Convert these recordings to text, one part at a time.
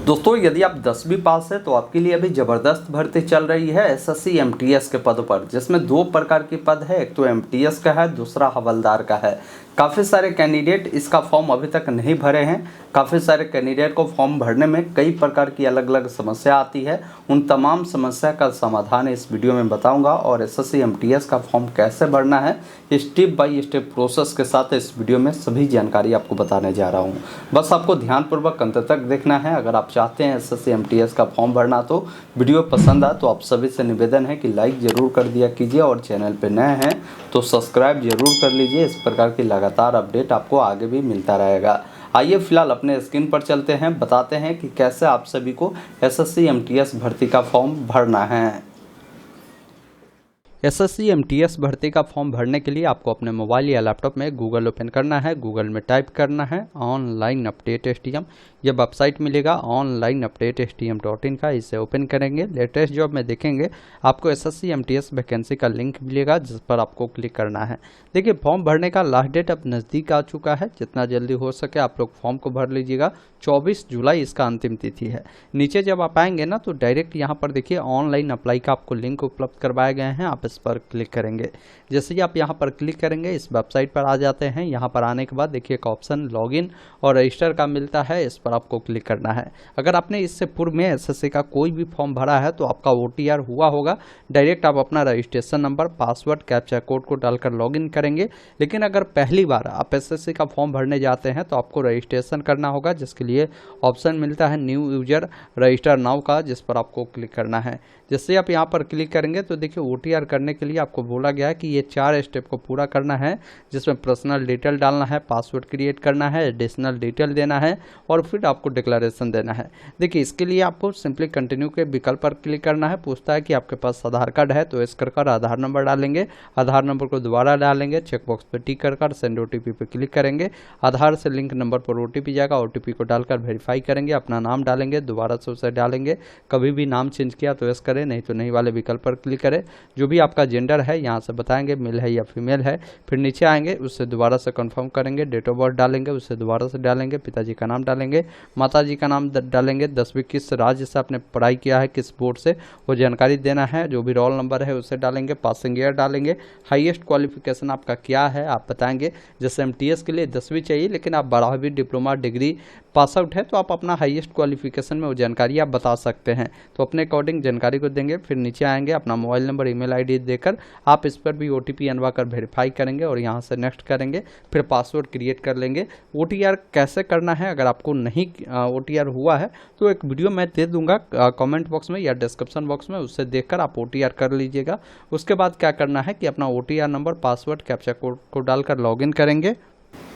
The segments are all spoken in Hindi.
दोस्तों यदि आप 10वीं पास है तो आपके लिए अभी ज़बरदस्त भर्ती चल रही है एसएससी एमटीएस के पदों पर, जिसमें दो प्रकार के पद है। एक तो एमटीएस का है, दूसरा हवलदार का है। काफ़ी सारे कैंडिडेट इसका फॉर्म अभी तक नहीं भरे हैं। काफ़ी सारे कैंडिडेट को फॉर्म भरने में कई प्रकार की अलग अलग समस्या आती है। उन तमाम समस्या का समाधान इस वीडियो में बताऊंगा और एसएससी एमटीएस का फॉर्म कैसे भरना है स्टेप बाय स्टेप प्रोसेस के साथ इस वीडियो में सभी जानकारी आपको बताने जा रहा हूँ। बस आपको ध्यानपूर्वक अंत तक देखना है। अगर आप चाहते हैं एसएससी एमटीएस का फॉर्म भरना तो वीडियो पसंद आए तो आप सभी से निवेदन है कि लाइक ज़रूर कर दिया कीजिए और चैनल पर नए हैं तो सब्सक्राइब जरूर कर लीजिए। इस प्रकार की लगातार अपडेट आपको आगे भी मिलता रहेगा। आइए फिलहाल अपने स्क्रीन पर चलते हैं, बताते हैं कि कैसे आप सभी को एसएससी एमटीएस भर्ती का फॉर्म भरना है। एसएससी एमटीएस भर्ती का फॉर्म भरने के लिए आपको अपने मोबाइल या लैपटॉप में गूगल ओपन करना है। गूगल में टाइप करना है ऑनलाइन अपडेट एसटीएम। यह वेबसाइट मिलेगा ऑनलाइन अपडेट STM.in का। इसे ओपन करेंगे, लेटेस्ट जॉब में देखेंगे आपको एसएससी एमटीएस वैकेंसी का लिंक मिलेगा जिस पर आपको क्लिक करना है। देखिए फॉर्म भरने का लास्ट डेट अब नज़दीक आ चुका है। जितना जल्दी हो सके आप लोग फॉर्म को भर लीजिएगा। 24 जुलाई इसका अंतिम तिथि है। नीचे जब आप आएंगे ना तो डायरेक्ट यहाँ पर देखिए ऑनलाइन अप्लाई का आपको लिंक उपलब्ध करवाए गए हैं। आप इस पर क्लिक करेंगे। जैसे ही आप यहाँ पर क्लिक करेंगे इस वेबसाइट पर आ जाते हैं। यहाँ पर आने के बाद देखिए एक ऑप्शन लॉगिन और रजिस्टर का मिलता है, इस पर आपको क्लिक करना है। अगर आपने इससे पूर्व में एसएससी का कोई भी फॉर्म भरा है तो आपका OTR हुआ होगा। डायरेक्ट आप अपना registration number, password, captcha code को डालकर लॉगिन करेंगे। लेकिन अगर पहली बार आप एसएससी का फॉर्म भरने जाते हैं तो आपको रजिस्ट्रेशन करना होगा, जिसके लिए ऑप्शन मिलता है न्यू यूजर रजिस्टर नाउ का, जिस पर आपको क्लिक करना है। जैसे आप यहाँ पर क्लिक करेंगे तो देखिए OTR करने के लिए आपको बोला गया है कि ये 4 स्टेप को पूरा करना है, जिसमें पर्सनल डिटेल डालना है, पासवर्ड क्रिएट करना है, एडिशनल डिटेल देना है और फिर आपको डिक्लेरेशन देना है। देखिए इसके लिए आपको सिंपली कंटिन्यू के विकल्प पर क्लिक करना है। पूछता है कि आपके पास आधार कार्ड है तो इस कर आधार नंबर डालेंगे। आधार नंबर को दोबारा डालेंगे, चेकबॉक्स पर टिक कर सेंड OTP पे क्लिक करेंगे। आधार से लिंक नंबर पर OTP जाएगा, OTP को डालकर वेरीफाई करेंगे। अपना नाम डालेंगे, दोबारा से उसे डालेंगे। कभी भी नाम चेंज किया तो यस करें, नहीं तो नहीं वाले विकल्प पर क्लिक करें। जो भी आपका जेंडर है यहाँ से बताएंगे मेल है या फीमेल है। फिर नीचे आएंगे, उससे दोबारा से कंफर्म करेंगे। डेट ऑफ बर्थ डालेंगे, उससे दोबारा से डालेंगे। पिताजी का नाम डालेंगे, माताजी का नाम डालेंगे। 10वीं किस राज्य से आपने पढ़ाई किया है, किस बोर्ड से, वो जानकारी देना है। जो भी रोल नंबर है उसे डालेंगे। पासिंग ईयर डालेंगे। हाईएस्ट क्वालिफिकेशन आपका क्या है आप बताएंगे। जैसे एमटीएस के लिए 10वीं चाहिए, लेकिन आप 12वीं डिप्लोमा डिग्री पास आउट है तो आप अपना हाईएस्ट क्वालिफिकेशन में वो जानकारी आप बता सकते हैं। तो अपने अकॉर्डिंग जानकारी को देंगे। फिर नीचे आएंगे, अपना मोबाइल नंबर, ईमेल आईडी देकर आप इस पर भी OTP अनवा कर वेरीफाई करेंगे और यहाँ से नेक्स्ट करेंगे। फिर पासवर्ड क्रिएट कर लेंगे। OTR कैसे करना है अगर आपको नहीं OTR हुआ है तो एक वीडियो मैं दे दूंगा कमेंट बॉक्स में या डिस्क्रिप्शन बॉक्स में, उससे देखकर आप OTR कर लीजिएगा। उसके बाद क्या करना है कि अपना OTR number, password, captcha code को डालकर लॉगिन करेंगे।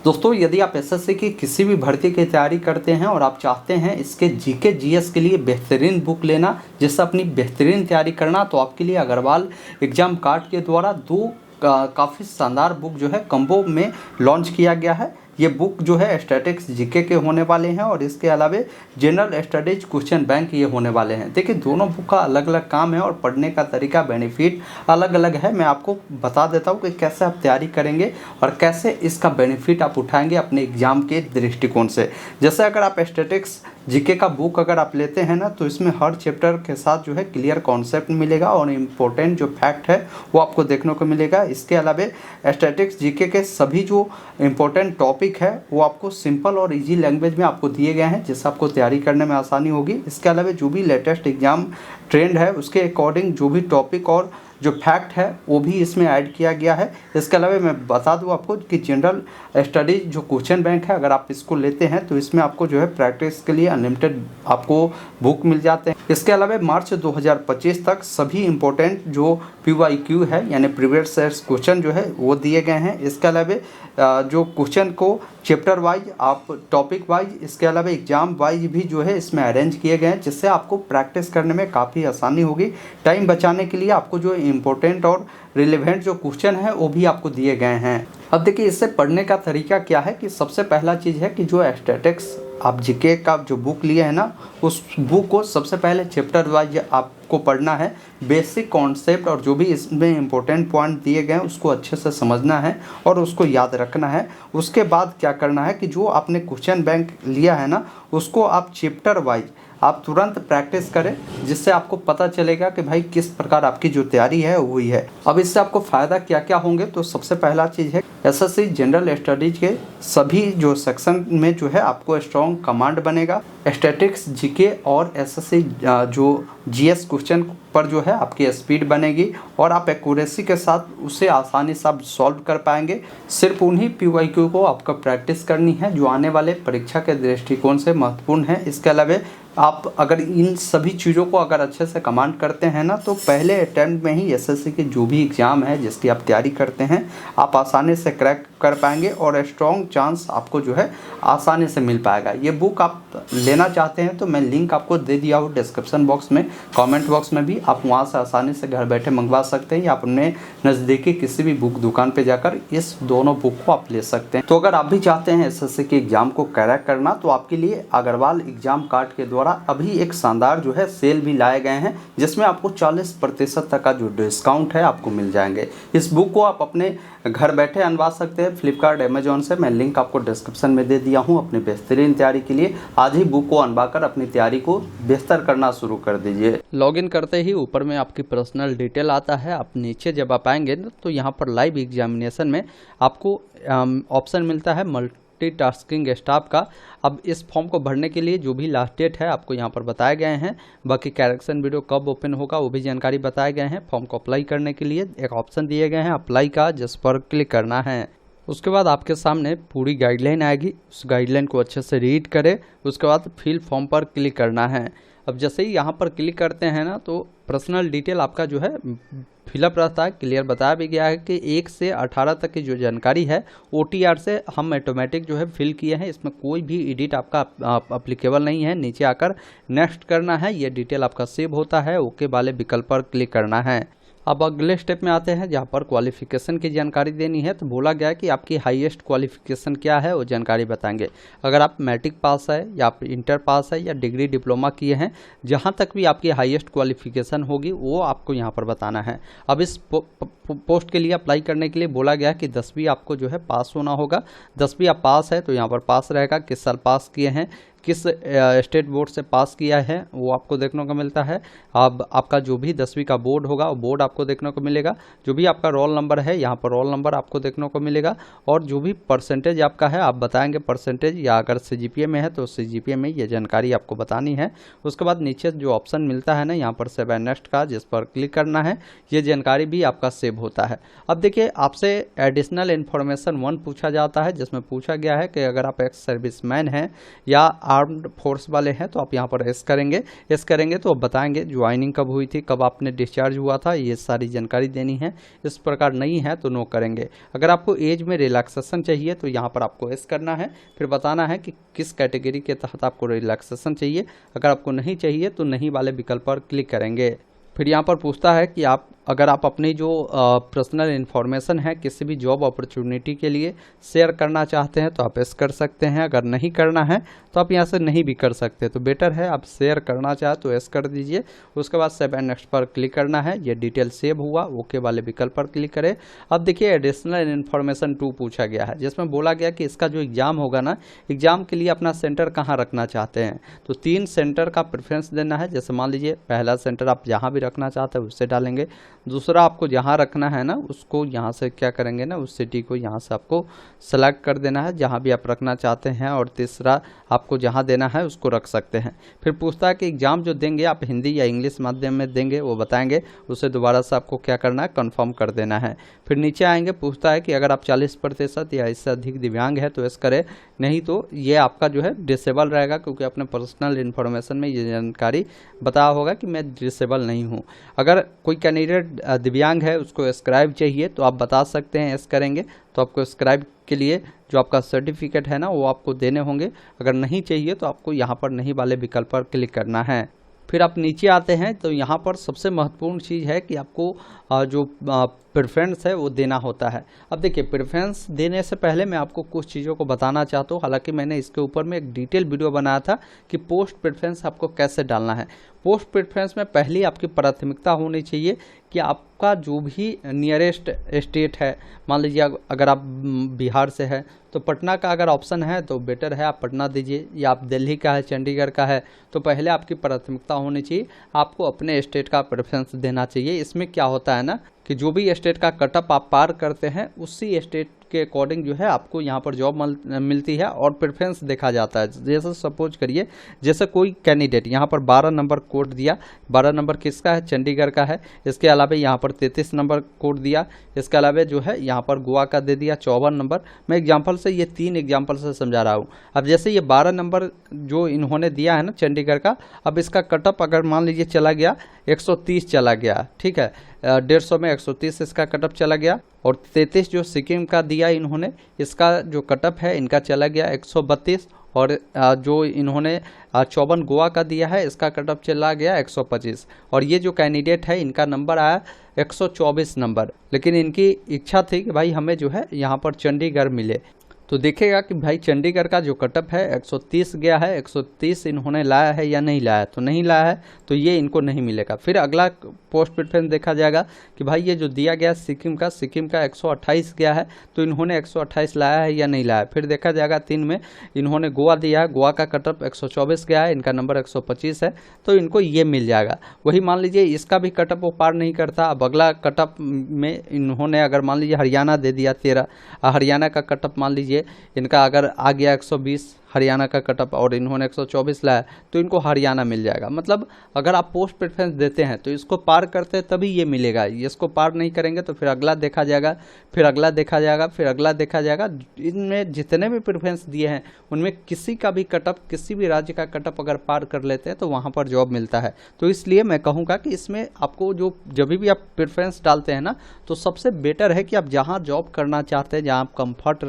दोस्तों यदि आप एसएससी की किसी भी भर्ती की तैयारी करते हैं और आप चाहते हैं इसके GK GS के लिए बेहतरीन बुक लेना, जिससे अपनी बेहतरीन तैयारी करना, तो आपके लिए अग्रवाल एग्जाम कार्ड के द्वारा दो काफ़ी शानदार बुक जो है कम्बो में लॉन्च किया गया है। ये बुक जो है स्टैटिक्स GK के होने वाले हैं और इसके अलावा जनरल स्टडीज क्वेश्चन बैंक ये होने वाले हैं। देखिए दोनों बुक का अलग अलग काम है और पढ़ने का तरीका, बेनिफिट अलग अलग है। मैं आपको बता देता हूँ कि कैसे आप तैयारी करेंगे और कैसे इसका बेनिफिट आप उठाएंगे अपने एग्जाम के दृष्टिकोण से। जैसे अगर आप स्टैटिक्स GK का बुक अगर आप लेते हैं ना तो इसमें हर चैप्टर के साथ जो है क्लियर कॉन्सेप्ट मिलेगा और इम्पोर्टेंट जो फैक्ट है वो आपको देखने को मिलेगा। इसके अलावा स्टैटिक्स GK के सभी जो इम्पोर्टेंट टॉपिक है वो आपको सिंपल और इजी लैंग्वेज में आपको दिए गए हैं, जिससे आपको तैयारी करने में आसानी होगी। इसके अलावा जो भी लेटेस्ट एग्जाम ट्रेंड है उसके अकॉर्डिंग जो भी टॉपिक और जो फैक्ट है वो भी इसमें ऐड किया गया है। इसके अलावा मैं बता दूं आपको कि जनरल स्टडीज जो क्वेश्चन बैंक है अगर आप इसको लेते हैं तो इसमें आपको जो है प्रैक्टिस के लिए अनलिमिटेड आपको बुक मिल जाते हैं। इसके अलावा मार्च 2025 तक सभी इम्पोर्टेंट जो PYQ है यानी प्रीवियस ईयर क्वेश्चन जो है वो दिए गए हैं। इसके अलावा जो क्वेश्चन को चैप्टर वाइज, आप टॉपिक वाइज, इसके अलावा एग्जाम वाइज भी जो है इसमें अरेंज किए गए हैं, जिससे आपको प्रैक्टिस करने में काफ़ी आसानी होगी। टाइम बचाने के लिए आपको जो इम्पोर्टेंट और रिलेवेंट जो क्वेश्चन है वो भी आपको दिए गए हैं। अब देखिए इससे पढ़ने का तरीका क्या है कि सबसे पहला चीज़ है कि जो स्टैटिक्स आप GK का जो बुक लिए हैं ना उस बुक को सबसे पहले चैप्टर वाइज आपको पढ़ना है। बेसिक कॉन्सेप्ट और जो भी इसमें इम्पोर्टेंट पॉइंट दिए गए हैं उसको अच्छे से समझना है और उसको याद रखना है। उसके बाद क्या करना है कि जो आपने क्वेश्चन बैंक लिया है ना उसको आप चैप्टर वाइज आप तुरंत प्रैक्टिस करें, जिससे आपको पता चलेगा कि भाई किस प्रकार आपकी जो तैयारी है वही है। अब इससे आपको फ़ायदा क्या क्या होंगे, तो सबसे पहला चीज़ है एसएससी जनरल स्टडीज के सभी जो सेक्शन में जो है आपको स्ट्रॉन्ग कमांड बनेगा। स्टैटिक्स, जीके और एसएससी जो जीएस क्वेश्चन पर जो है आपकी स्पीड बनेगी और आप एक्यूरेसी के साथ उसे आसानी से आप सॉल्व कर पाएंगे। सिर्फ उन्हीं पीवाईक्यू को आपको प्रैक्टिस करनी है जो आने वाले परीक्षा के दृष्टिकोण से महत्वपूर्ण है। इसके अलावा आप अगर इन सभी चीज़ों को अगर अच्छे से कमांड करते हैं ना, तो पहले अटेम्प्ट में ही एसएससी के जो भी एग्ज़ाम है जिसकी आप तैयारी करते हैं आप आसानी से क्रैक कर पाएंगे और स्ट्रॉन्ग चांस आपको जो है आसानी से मिल पाएगा। ये बुक आप लेना चाहते हैं तो मैं लिंक आपको दे दिया हूँ डिस्क्रिप्शन बॉक्स में, कमेंट बॉक्स में भी, आप वहाँ से आसानी से घर बैठे मंगवा सकते हैं या अपने नज़दीकी किसी भी बुक दुकान पे जाकर इस दोनों बुक को आप ले सकते हैं। तो अगर आप भी चाहते हैं एसएससी के एग्ज़ाम को क्रैक करना, तो आपके लिए अग्रवाल एग्ज़ाम कार्ड के द्वारा अभी एक शानदार जो है सेल भी लाए गए हैं, जिसमें आपको 40% तक का जो डिस्काउंट है आपको मिल जाएंगे। इस बुक को आप अपने घर बैठे अनवा सकते हैं फ्लिपकार्ट, अमेजोन से। मैं लिंक आपको डिस्क्रिप्शन में दे दिया हूं। अपनी बेहतरीन तैयारी के लिए आज ही बुक को अनवा कर अपनी तैयारी को बेहतर करना शुरू कर दीजिए। लॉगिन करते ही ऊपर में आपकी पर्सनल डिटेल आता है। आप नीचे जब आप आएंगे तो यहाँ पर लाइव एग्जामिनेशन में आपको ऑप्शन मिलता है मल्टीटास्किंग स्टाफ का। अब इस फॉर्म को भरने के लिए जो भी लास्ट डेट है आपको यहाँ पर बताए गए हैं। बाकी करेक्शन वीडियो कब ओपन होगा वो भी जानकारी बताए गए हैं। फॉर्म को अप्लाई करने के लिए एक ऑप्शन दिए गए हैं अप्लाई का, जिस पर क्लिक करना है। उसके बाद आपके सामने पूरी गाइडलाइन आएगी, उस गाइडलाइन को अच्छे से रीड करें। उसके बाद फिल फॉर्म पर क्लिक करना है। अब जैसे ही यहाँ पर क्लिक करते हैं ना, तो पर्सनल डिटेल आपका जो है फिलअप रहता है। क्लियर बताया भी गया है कि 1 से 18 तक की जो जानकारी है OTR से हम ऑटोमेटिक जो है फिल किए हैं, इसमें कोई भी एडिट आपका अप्लीकेबल नहीं है। नीचे आकर नेक्स्ट करना है, ये डिटेल आपका सेव होता है। ओके वाले विकल्प पर क्लिक करना है। अब अगले स्टेप में आते हैं जहाँ पर क्वालिफिकेशन की जानकारी देनी है। तो बोला गया है कि आपकी हाईएस्ट क्वालिफिकेशन क्या है वो जानकारी बताएंगे। अगर आप मैट्रिक पास है या आप इंटर पास है या डिग्री डिप्लोमा किए हैं, जहाँ तक भी आपकी हाईएस्ट क्वालिफिकेशन होगी वो आपको यहाँ पर बताना है। अब इस पोस्ट के लिए अप्लाई करने के लिए बोला गया कि 10वीं आपको जो है पास होना होगा। 10वीं आप पास है तो यहाँ पर पास रहेगा, किस साल पास किए हैं, किस स्टेट बोर्ड से पास किया है वो आपको देखने को मिलता है। अब आपका जो भी 10वीं का बोर्ड होगा वो बोर्ड आपको देखने को मिलेगा। जो भी आपका रोल नंबर है यहाँ पर रोल नंबर आपको देखने को मिलेगा। और जो भी परसेंटेज आपका है आप बताएंगे परसेंटेज, या अगर CGPA में है तो CGPA में ये जानकारी आपको बतानी है। उसके बाद नीचे जो ऑप्शन मिलता है ना यहाँ पर सेव एंड नेक्स्ट का, जिस पर क्लिक करना है, ये जानकारी भी आपका सेव होता है। अब देखिए आपसे एडिशनल इन्फॉर्मेशन 1 पूछा जाता है, जिसमें पूछा गया है कि अगर आप एक्स सर्विसमैन हैं या आर्म्ड फोर्स वाले हैं तो आप यहाँ पर एस करेंगे तो बताएंगे ज्वाइनिंग कब हुई थी, कब आपने डिस्चार्ज हुआ था, ये सारी जानकारी देनी है। इस प्रकार नहीं है तो नो करेंगे। अगर आपको एज में रिलैक्सेशन चाहिए तो यहाँ पर आपको एस करना है, फिर बताना है कि किस कैटेगरी के तहत आपको रिलैक्सेशन चाहिए। अगर आपको नहीं चाहिए तो नहीं वाले विकल्प पर क्लिक करेंगे। फिर यहाँ पर पूछता है कि अगर आप अपनी जो पर्सनल इन्फॉर्मेशन है किसी भी जॉब अपॉर्चुनिटी के लिए शेयर करना चाहते हैं तो आप एस कर सकते हैं। अगर नहीं करना है तो आप यहाँ से नहीं भी कर सकते। तो बेटर है आप शेयर करना चाहे तो एस कर दीजिए। उसके बाद सेव एंड नेक्स्ट पर क्लिक करना है। ये डिटेल सेव हुआ, ओके वाले विकल्प पर क्लिक करें। अब देखिए एडिशनल इन्फॉर्मेशन 2 पूछा गया है, जिसमें बोला गया कि इसका जो एग्ज़ाम होगा ना, एग्ज़ाम के लिए अपना सेंटर कहाँ रखना चाहते हैं। तो 3 सेंटर का प्रेफरेंस देना है। जैसे मान लीजिए पहला सेंटर आप जहाँ भी रखना चाहते हैं उससे डालेंगे। दूसरा आपको जहाँ रखना है ना उसको यहाँ से क्या करेंगे ना, उस सिटी को यहाँ से आपको सेलेक्ट कर देना है जहाँ भी आप रखना चाहते हैं। और तीसरा आपको जहाँ देना है उसको रख सकते हैं। फिर पूछता है कि एग्ज़ाम जो देंगे आप हिंदी या इंग्लिश माध्यम में देंगे, वो बताएंगे। उसे दोबारा से आपको क्या करना है, कन्फर्म कर देना है। फिर नीचे आएंगे, पूछता है कि अगर आप 40% या इससे अधिक दिव्यांग है तो एस करें, नहीं तो ये आपका जो है डिसेबल रहेगा, क्योंकि अपने पर्सनल इन्फॉर्मेशन में ये जानकारी बताया होगा कि मैं डिसेबल नहीं हूँ। अगर कोई कैंडिडेट दिव्यांग है उसको स्क्राइब चाहिए तो आप बता सकते हैं, एस करेंगे तो आपको स्क्राइब के लिए जो आपका सर्टिफिकेट है ना वो आपको देने होंगे। अगर नहीं चाहिए तो आपको यहाँ पर नहीं वाले विकल्प पर क्लिक करना है। फिर आप नीचे आते हैं तो यहाँ पर सबसे महत्वपूर्ण चीज़ है कि आपको जो प्रेफरेंस है वो देना होता है। अब देखिए, प्रेफरेंस देने से पहले मैं आपको कुछ चीज़ों को बताना चाहता हूँ। हालांकि मैंने इसके ऊपर में एक डिटेल वीडियो बनाया था कि पोस्ट प्रेफरेंस आपको कैसे डालना है। पोस्ट प्रेफरेंस में पहली आपकी प्राथमिकता होनी चाहिए कि आपका जो भी नियरेस्ट स्टेट है, मान लीजिए अगर आप बिहार से है तो पटना का अगर ऑप्शन है तो बेटर है, आप पटना दीजिए, या आप दिल्ली का है, चंडीगढ़ का है, तो पहले आपकी प्राथमिकता होनी चाहिए, आपको अपने स्टेट का प्रेफरेंस देना चाहिए। इसमें क्या होता है ना कि जो भी स्टेट का कटअप आप पार करते हैं उसी स्टेट के अकॉर्डिंग जो है आपको यहाँ पर जॉब मिलती है और प्रेफरेंस देखा जाता है। जैसे सपोज करिए, जैसे कोई कैंडिडेट यहाँ पर 12 नंबर कोड दिया, 12 नंबर किसका है, चंडीगढ़ का है। इसके अलावा यहाँ पर 33 नंबर कोड दिया, इसके अलावा जो है यहाँ पर गोवा का दे दिया 54 नंबर। मैं एग्जाम्पल से, ये 3 एग्जाम्पल से समझा रहा हूँ। अब जैसे ये 12 नंबर जो इन्होंने दिया है ना चंडीगढ़ का, अब इसका कटअप अगर मान लीजिए चला गया 130 चला गया, ठीक है, 150 में 130 इसका कटअप चला गया, और 33 जो सिक्किम का दिया इन्होंने, इसका जो कटअप है इनका चला गया 132, और जो इन्होंने 54 गोवा का दिया है इसका कटअप चला गया 125। और ये जो कैंडिडेट है इनका नंबर आया 124 नंबर, लेकिन इनकी इच्छा थी कि भाई हमें जो है यहाँ पर चंडीगढ़ मिले। तो देखेगा कि भाई चंडीगढ़ का जो कटअप है 130 गया है, 130 इन्होंने लाया है या नहीं लाया, तो नहीं लाया है तो ये इनको नहीं मिलेगा। फिर अगला पोस्ट प्रेफरेंस देखा जाएगा कि भाई ये जो दिया गया सिक्किम का 128 गया है, तो इन्होंने 128 लाया है या नहीं लाया। फिर देखा जाएगा 3 में इन्होंने गोवा दिया है, गोवा का कटअप 124 गया है, इनका नंबर 125 है, तो इनको ये मिल जाएगा। वही मान लीजिए इसका भी कटअप वो पार नहीं करता, अब अगला कटअप में इन्होंने अगर मान लीजिए हरियाणा दे दिया 13, हरियाणा का कटअप मान लीजिए इनका अगर आ गया 120 हरियाणा का कटअप और इन्होंने 124 लाया, तो इनको हरियाणा मिल जाएगा। मतलब अगर आप पोस्ट प्रेफरेंस देते हैं तो इसको पार करते हैं तभी ये मिलेगा, इसको पार नहीं करेंगे तो फिर अगला देखा जाएगा, फिर अगला देखा जाएगा, फिर अगला देखा जाएगा। इनमें जितने भी प्रेफरेंस दिए हैं उनमें किसी का भी कटअप, किसी भी राज्य का कटअप अगर पार कर लेते हैं तो वहाँ पर जॉब मिलता है। तो इसलिए मैं कहूँगा कि इसमें आपको जो जब भी आप प्रेफरेंस डालते हैं ना, तो सबसे बेटर है कि आप जहाँ जॉब करना चाहते हैं, जहाँ आप कंफर्ट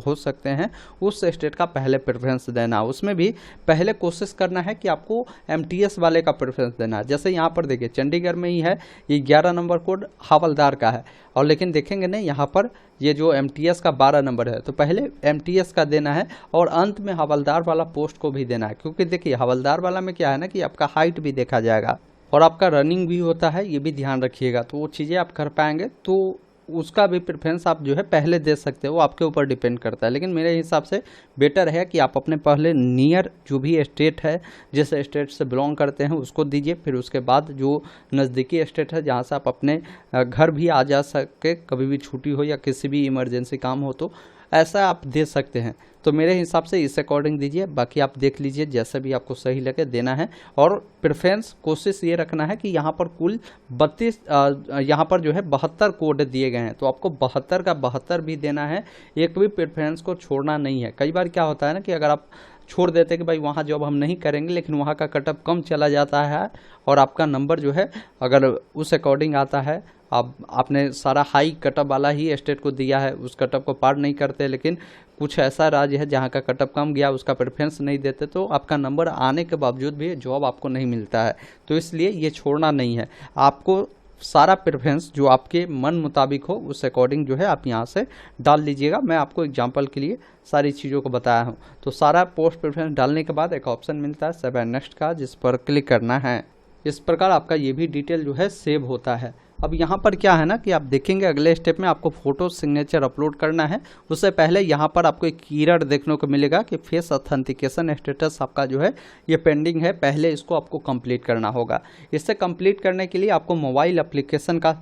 हो सकते हैं, उस स्टेट का पहले प्रेफरेंस देना। उसमें भी पहले कोशिश करना है कि आपको एमटीएस वाले का प्रेफरेंस देना है। जैसे यहाँ पर देखिए चंडीगढ़ में ही है, ये 11 नंबर कोड हवलदार का है, और लेकिन देखेंगे नहीं यहाँ पर ये जो एमटीएस का 12 नंबर है, तो पहले एमटीएस का देना है और अंत में हवलदार वाला पोस्ट को भी देना है। क्योंकि देखिए हवलदार वाला में क्या है ना कि आपका हाइट भी देखा जाएगा और आपका रनिंग भी होता है, ये भी ध्यान रखिएगा। तो वो चीज़ें आप कर पाएंगे तो उसका भी प्रेफरेंस आप जो है पहले दे सकते हो, वो आपके ऊपर डिपेंड करता है। लेकिन मेरे हिसाब से बेटर है कि आप अपने पहले नियर जो भी स्टेट है, जिस स्टेट से बिलोंग करते हैं उसको दीजिए, फिर उसके बाद जो नज़दीकी स्टेट है जहाँ से आप अपने घर भी आ जा सके, कभी भी छुट्टी हो या किसी भी इमरजेंसी काम हो, तो ऐसा आप दे सकते हैं। तो मेरे हिसाब से इस अकॉर्डिंग दीजिए, बाकी आप देख लीजिए जैसे भी आपको सही लगे देना है। और प्रेफरेंस कोशिश ये रखना है कि यहाँ पर कुल 32 यहाँ पर जो है 72 कोड दिए गए हैं, तो आपको 72 का 72 भी देना है, एक भी प्रेफरेंस को छोड़ना नहीं है। कई बार क्या होता है ना कि अगर आप छोड़ देते कि भाई वहाँ जॉब हम नहीं करेंगे, लेकिन वहाँ का कटअप कम चला जाता है और आपका नंबर जो है अगर उस अकॉर्डिंग आता है, आपने सारा हाई कटअप वाला ही स्टेट को दिया है, उस कटअप को पार नहीं करते, लेकिन कुछ ऐसा राज्य है जहाँ का कटअप कम गया, उसका प्रेफरेंस नहीं देते, तो आपका नंबर आने के बावजूद भी जॉब आपको नहीं मिलता है। तो इसलिए ये छोड़ना नहीं है, आपको सारा प्रेफरेंस जो आपके मन मुताबिक हो उस अकॉर्डिंग जो है आप यहाँ से डाल लीजिएगा। मैं आपको एग्जांपल के लिए सारी चीज़ों को बताया हूँ। तो सारा पोस्ट प्रेफरेंस डालने के बाद एक ऑप्शन मिलता है सेव एंड नेक्स्ट का, जिस पर क्लिक करना है। इस प्रकार आपका ये भी डिटेल जो है सेव होता है। अब यहाँ पर क्या है ना कि आप देखेंगे अगले स्टेप में आपको फोटो सिग्नेचर अपलोड करना है। उससे पहले यहाँ पर आपको एक कीवर्ड देखने को मिलेगा कि फेस ऑथेंटिकेशन स्टेटस आपका जो है ये पेंडिंग है, पहले इसको आपको कंप्लीट करना होगा। इससे कंप्लीट करने के लिए आपको मोबाइल एप्लीकेशन का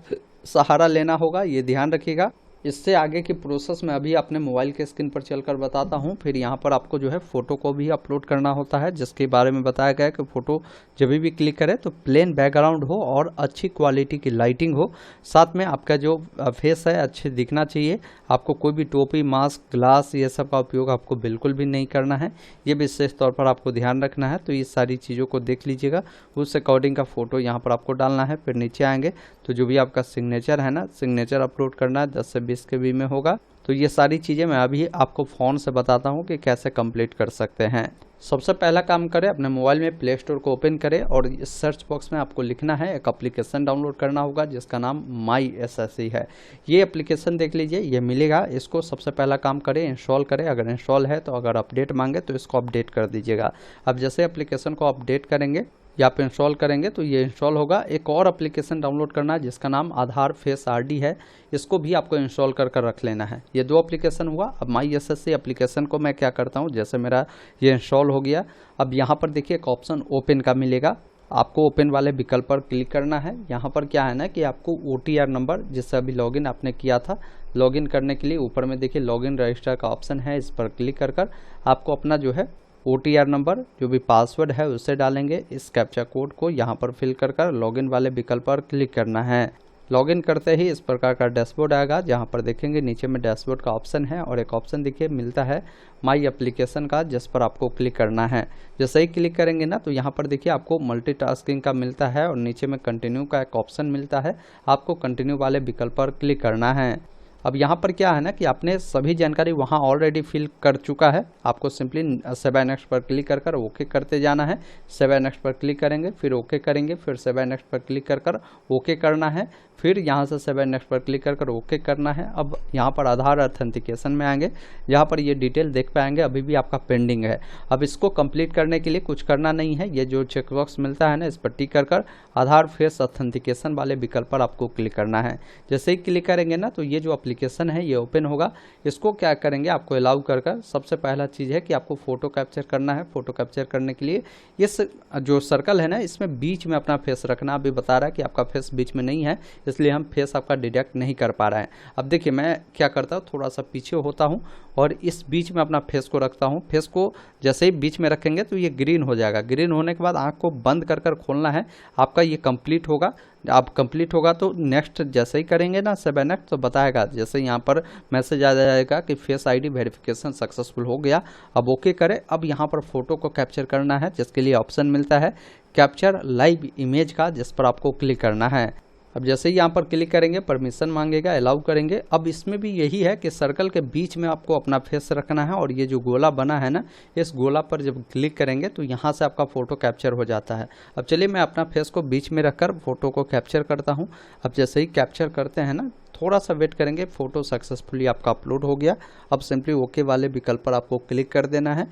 सहारा लेना होगा, ये ध्यान रखिएगा। इससे आगे की प्रोसेस में अभी अपने मोबाइल के स्क्रीन पर चलकर बताता हूँ। फिर यहाँ पर आपको जो है फ़ोटो को भी अपलोड करना होता है, जिसके बारे में बताया गया है कि फ़ोटो जब भी क्लिक करें तो प्लेन बैकग्राउंड हो और अच्छी क्वालिटी की लाइटिंग हो, साथ में आपका जो फेस है अच्छे दिखना चाहिए। आपको कोई भी टोपी, मास्क, ग्लास ये सब का उपयोग आपको बिल्कुल भी नहीं करना है, ये विशेष तौर पर आपको ध्यान रखना है। तो ये सारी चीज़ों को देख लीजिएगा, उस अकॉर्डिंग का फ़ोटो यहाँ पर आपको डालना है। फिर नीचे आएंगे तो जो भी आपका सिग्नेचर है ना, सिग्नेचर अपलोड करना है, 10 से 20 KB में होगा। तो ये सारी चीज़ें मैं अभी आपको फ़ोन से बताता हूँ कि कैसे कंप्लीट कर सकते हैं। सबसे पहला काम करें, अपने मोबाइल में प्ले स्टोर को ओपन करें और इस सर्च बॉक्स में आपको लिखना है, एक एप्लीकेशन डाउनलोड करना होगा जिसका नाम माई एसएससी है। ये एप्लीकेशन देख लीजिए, ये मिलेगा। इसको सबसे पहला काम करें, इंस्टॉल करें। अगर इंस्टॉल है तो अगर अपडेट मांगे तो इसको अपडेट कर दीजिएगा। अब जैसे एप्लीकेशन को अपडेट करेंगे या आप इंस्टॉल करेंगे तो ये इंस्टॉल होगा। एक और एप्लीकेशन डाउनलोड करना है जिसका नाम आधार फेस आरडी है, इसको भी आपको इंस्टॉल कर रख लेना है। ये दो एप्लीकेशन हुआ। अब माई एसएससी एप्लीकेशन को मैं क्या करता हूँ, जैसे मेरा ये इंस्टॉल हो गया, अब यहाँ पर देखिए एक ऑप्शन ओपन का मिलेगा। आपको ओपन वाले विकल्प पर क्लिक करना है। यहाँ पर क्या है ना कि आपको OTR नंबर जिससे अभी लॉगिन आपने किया था, लॉगिन करने के लिए ऊपर में देखिए लॉगिन रजिस्टर का ऑप्शन है, इस पर क्लिक कर आपको अपना जो है OTR नंबर जो भी पासवर्ड है उसे डालेंगे। इस कैप्चा कोड को यहाँ पर फिल कर लॉगिन वाले विकल्प पर क्लिक करना है। लॉगिन करते ही इस प्रकार का डैशबोर्ड आएगा, जहाँ पर देखेंगे नीचे में डैशबोर्ड का ऑप्शन है और एक ऑप्शन देखिए मिलता है माई एप्लीकेशन का, जिस पर आपको क्लिक करना है। जैसे ही क्लिक करेंगे ना तो यहाँ पर देखिए आपको मल्टीटास्किंग का मिलता है और नीचे में कंटिन्यू का एक ऑप्शन मिलता है। आपको कंटिन्यू वाले विकल्प पर क्लिक करना है। अब यहाँ पर क्या है ना कि आपने सभी जानकारी वहाँ ऑलरेडी फिल कर चुका है। आपको सिंपली 7 नेक्स्ट पर क्लिक कर ओके करते जाना है। 7 नेक्स्ट पर क्लिक करेंगे, फिर ओके करेंगे, फिर 7 नेक्स्ट पर क्लिक कर ओके करना है, फिर यहाँ से 7 नेक्स्ट पर क्लिक कर ओके करना है। अब यहाँ पर आधार ऑथेंटिकेशन में आएंगे, यहाँ पर ये डिटेल देख पाएंगे अभी भी आपका पेंडिंग है। अब इसको कंप्लीट करने के लिए कुछ करना नहीं है, ये जो चेकबॉक्स मिलता है ना इस पर टिक कर आधार फेस ऑथेंटिकेशन वाले विकल्प पर आपको क्लिक करना है। जैसे ही क्लिक करेंगे ना तो ये जो एप्लीकेशन है ये ओपन होगा। इसको क्या करेंगे, आपको अलाउ कर सबसे पहला चीज़ है कि आपको फ़ोटो कैप्चर करना है। फ़ोटो कैप्चर करने के लिए इस जो सर्कल है ना इसमें बीच में अपना फेस रखना। अभी बता रहा है कि आपका फेस बीच में नहीं है, इसलिए हम फेस आपका डिटेक्ट नहीं कर पा रहे हैं। अब देखिए मैं क्या करता हूँ, थोड़ा सा पीछे होता हूँ और इस बीच में अपना फेस को रखता हूँ। फेस को जैसे ही बीच में रखेंगे तो ये ग्रीन हो जाएगा। ग्रीन होने के बाद आँख को बंद कर खोलना है, आपका ये कंप्लीट होगा। अब कंप्लीट होगा तो नेक्स्ट जैसे ही करेंगे ना 7 नेक्स्ट तो बताएगा, जैसे यहाँ पर मैसेज आ जाएगा कि फेस आईडी वेरिफिकेशन सक्सेसफुल हो गया। अब ओके करें। अब यहाँ पर फोटो को कैप्चर करना है, जिसके लिए ऑप्शन मिलता है कैप्चर लाइव इमेज का, जिस पर आपको क्लिक करना है। अब जैसे ही यहाँ पर क्लिक करेंगे परमिशन मांगेगा, अलाउ करेंगे। अब इसमें भी यही है कि सर्कल के बीच में आपको अपना फेस रखना है और ये जो गोला बना है ना इस गोला पर जब क्लिक करेंगे तो यहाँ से आपका फ़ोटो कैप्चर हो जाता है। अब चलिए मैं अपना फेस को बीच में रखकर फ़ोटो को कैप्चर करता हूँ। अब जैसे ही कैप्चर करते हैं ना थोड़ा सा वेट करेंगे, फ़ोटो सक्सेसफुली आपका अपलोड हो गया। अब सिंपली ओके वाले विकल्प पर आपको क्लिक कर देना है।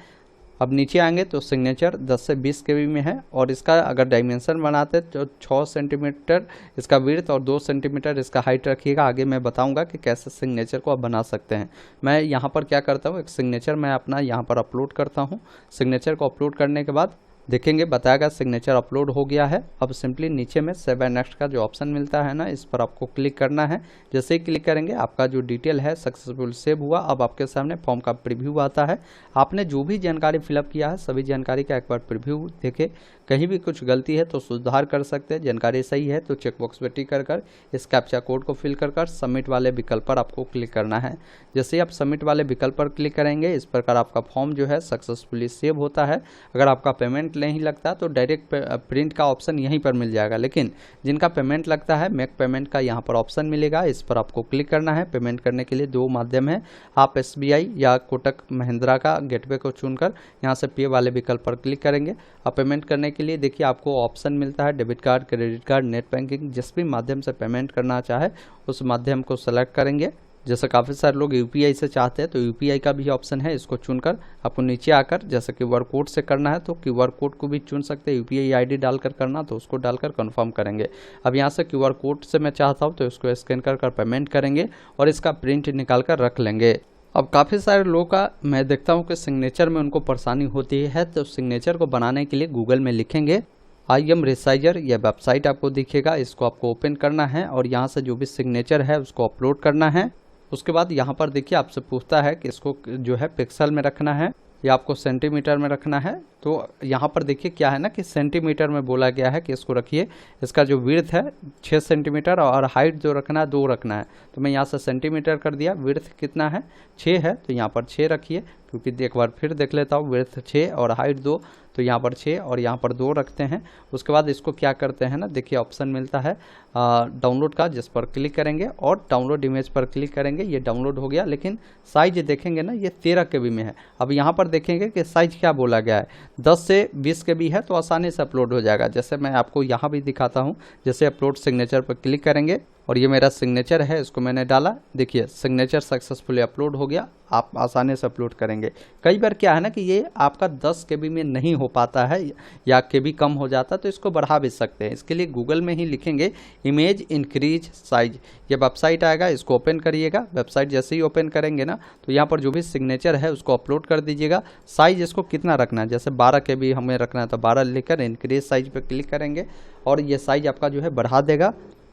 अब नीचे आएंगे तो सिग्नेचर 10 से 20 KB में है और इसका अगर डायमेंशन बनाते तो 6 सेंटीमीटर इसका विड्थ और 2 सेंटीमीटर इसका हाइट रखिएगा। आगे मैं बताऊंगा कि कैसे सिग्नेचर को आप बना सकते हैं। मैं यहाँ पर क्या करता हूँ, एक सिग्नेचर मैं अपना यहाँ पर अपलोड करता हूँ। सिग्नेचर को अपलोड करने के बाद देखेंगे बताएगा सिग्नेचर अपलोड हो गया है। अब सिंपली नीचे में 7 नेक्स्ट का जो ऑप्शन मिलता है ना इस पर आपको क्लिक करना है। जैसे ही क्लिक करेंगे आपका जो डिटेल है सक्सेसफुल सेव हुआ। अब आपके सामने फॉर्म का प्रीव्यू आता है। आपने जो भी जानकारी फिलअप किया है सभी जानकारी का एक बार प्रीव्यू देखे, कहीं भी कुछ गलती है तो सुधार कर सकते हैं। जानकारी सही है तो चेकबॉक्स पर टिक कर इस कैप्चा कोड को फिल कर सबमिट वाले विकल्प पर आपको क्लिक करना है। जैसे ही आप सबमिट वाले विकल्प पर क्लिक करेंगे इस प्रकार आपका फॉर्म जो है सक्सेसफुली सेव होता है। अगर आपका पेमेंट नहीं लगता तो डायरेक्ट प्रिंट का ऑप्शन यहीं पर मिल जाएगा, लेकिन जिनका पेमेंट लगता है मेक पेमेंट का यहाँ पर ऑप्शन मिलेगा, इस पर आपको क्लिक करना है। पेमेंट करने के लिए 2 माध्यम है, आप SBI या कोटक महिंद्रा का गेटवे को चुनकर यहाँ से पे वाले विकल्प पर क्लिक करेंगे। अब पेमेंट करने के लिए देखिए आपको ऑप्शन मिलता है debit card, credit card, net banking, जिस भी माध्यम से पेमेंट करना चाहे उस माध्यम को सेलेक्ट करेंगे। जैसे काफ़ी सारे लोग UPI से चाहते हैं तो UPI का भी ऑप्शन है, इसको चुनकर आपको नीचे आकर जैसे QR कोड से करना है तो QR कोड को भी चुन सकते हैं। UPI ID डालकर करना तो उसको डालकर कंफर्म करेंगे। अब यहाँ से QR कोड से मैं चाहता हूँ तो इसको स्कैन कर पेमेंट करेंगे और इसका प्रिंट निकाल कर रख लेंगे। अब काफ़ी सारे लोगों का मैं देखता हूँ कि सिग्नेचर में उनको परेशानी होती है, तो सिग्नेचर को बनाने के लिए गूगल में लिखेंगे IM Resizer, यह वेबसाइट आपको दिखेगा। इसको आपको ओपन करना है और यहाँ से जो भी सिग्नेचर है उसको अपलोड करना है। उसके बाद यहाँ पर देखिए आपसे पूछता है कि इसको जो है पिक्सल में रखना है या आपको सेंटीमीटर में रखना है। तो यहाँ पर देखिए क्या है ना कि सेंटीमीटर में बोला गया है कि इसको रखिए। इसका जो विड्थ है 6 सेंटीमीटर और हाइट जो रखना है 2 रखना है। तो मैं यहाँ से सेंटीमीटर कर दिया। विड्थ कितना है 6 है तो यहाँ पर 6 रखिए, क्योंकि एक बार फिर देख लेता हूँ विड्थ 6 और हाइट 2 तो यहाँ पर 6 और यहाँ पर 2 रखते हैं। उसके बाद इसको क्या करते हैं ना, देखिए ऑप्शन मिलता है डाउनलोड का, जिस पर क्लिक करेंगे और डाउनलोड इमेज पर क्लिक करेंगे। ये डाउनलोड हो गया, लेकिन साइज देखेंगे ना ये 13 KB में है। अब यहाँ पर देखेंगे कि साइज क्या बोला गया है, 10 से 20 KB है, तो आसानी से अपलोड हो जाएगा। जैसे मैं आपको यहाँ भी दिखाता हूँ, जैसे अपलोड सिग्नेचर पर क्लिक करेंगे और ये मेरा सिग्नेचर है, इसको मैंने डाला, देखिए सिग्नेचर सक्सेसफुली अपलोड हो गया। आप आसानी से अपलोड करेंगे। कई बार क्या है ना कि ये आपका 10 KB में नहीं हो पाता है या KB कम हो जाता है, तो इसको बढ़ा भी सकते हैं। इसके लिए गूगल में ही लिखेंगे इमेज इंक्रीज साइज, ये वेबसाइट आएगा, इसको ओपन करिएगा। वेबसाइट जैसे ही ओपन करेंगे ना, तो यहाँ पर जो भी सिग्नेचर है उसको अपलोड कर दीजिएगा। साइज इसको कितना रखना है, जैसे 12 KB हमें रखना है, तो 12 लेकर इंक्रीज साइज पर क्लिक करेंगे और ये साइज आपका जो है बढ़ा देगा।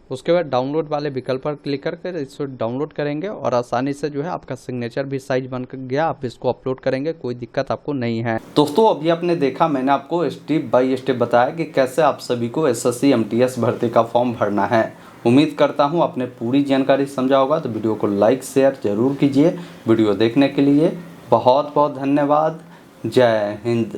उसके बाद डाउनलोड वाले विकल्प पर क्लिक करके इसको डाउनलोड करेंगे और आसानी से जो है आपका सिग्नेचर भी साइज बन गया। आप इसको अपलोड करेंगे, कोई दिक्कत आपको नहीं है। दोस्तों अभी आपने देखा, मैंने आपको स्टेप बाय स्टेप बताया कि कैसे आप सभी को SSC MTS भर्ती का फॉर्म भरना है। उम्मीद करता हूँ आपने पूरी जानकारी समझा होगा। तो वीडियो को लाइक शेयर जरूर कीजिए। वीडियो देखने के लिए बहुत बहुत धन्यवाद। जय हिंद।